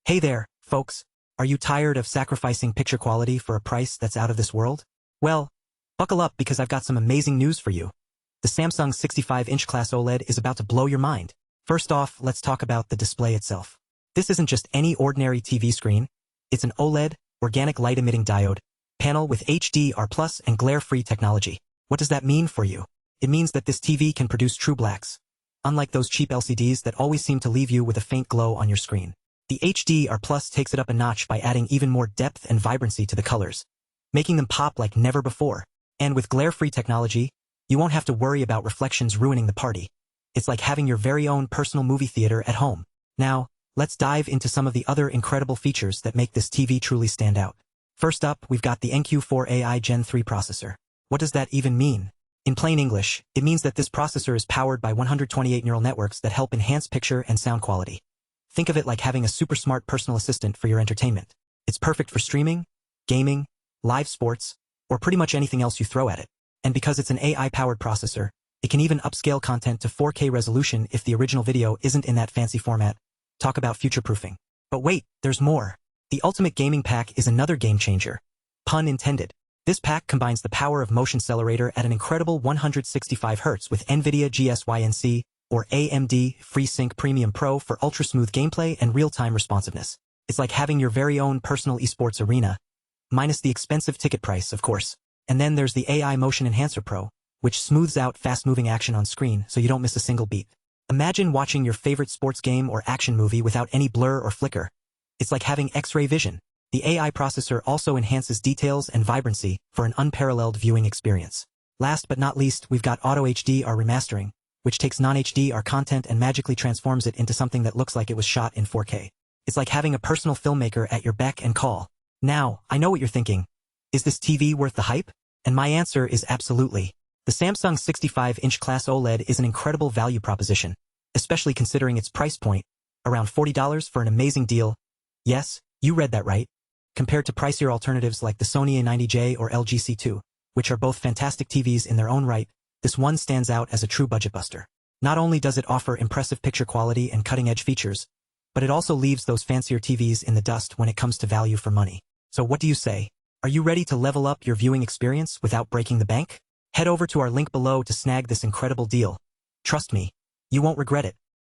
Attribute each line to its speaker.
Speaker 1: Hey there, folks. Are you tired of sacrificing picture quality for a price that's out of this world? Well, buckle up because I've got some amazing news for you. The Samsung 65-inch Class OLED is about to blow your mind. First off, let's talk about the display itself. This isn't just any ordinary TV screen. It's an OLED, organic light-emitting diode, panel with HDR+ and glare-free technology. What does that mean for you? It means that this TV can produce true blacks, unlike those cheap LCDs that always seem to leave you with a faint glow on your screen. The HDR+ takes it up a notch by adding even more depth and vibrancy to the colors, making them pop like never before. And with glare-free technology, you won't have to worry about reflections ruining the party. It's like having your very own personal movie theater at home. Now, let's dive into some of the other incredible features that make this TV truly stand out. First up, we've got the NQ4 AI Gen3 processor. What does that even mean? In plain English, it means that this processor is powered by 128 neural networks that help enhance picture and sound quality. Think of it like having a super smart personal assistant for your entertainment. It's perfect for streaming, gaming, live sports, or pretty much anything else you throw at it. And because it's an AI-powered processor, it can even upscale content to 4K resolution if the original video isn't in that fancy format. Talk about future-proofing. But wait, there's more. The Ultimate Gaming Pack is another game-changer. Pun intended. This pack combines the power of Motion Accelerator at an incredible 165 Hz with NVIDIA GSYNC, or AMD FreeSync Premium Pro for ultra-smooth gameplay and real-time responsiveness. It's like having your very own personal esports arena, minus the expensive ticket price, of course. And then there's the AI Motion Enhancer Pro, which smooths out fast-moving action on screen so you don't miss a single beat. Imagine watching your favorite sports game or action movie without any blur or flicker. It's like having X-ray vision. The AI processor also enhances details and vibrancy for an unparalleled viewing experience. Last but not least, we've got Auto HDR remastering, which takes non-HDR content and magically transforms it into something that looks like it was shot in 4K. It's like having a personal filmmaker at your beck and call. Now, I know what you're thinking. Is this TV worth the hype? And my answer is absolutely. The Samsung 65-inch Class OLED is an incredible value proposition, especially considering its price point, around $40 for an amazing deal. Yes, you read that right. Compared to pricier alternatives like the Sony A90J or LG C2, which are both fantastic TVs in their own right, this one stands out as a true budget buster. Not only does it offer impressive picture quality and cutting-edge features, but it also leaves those fancier TVs in the dust when it comes to value for money. So what do you say? Are you ready to level up your viewing experience without breaking the bank? Head over to our link below to snag this incredible deal. Trust me, you won't regret it.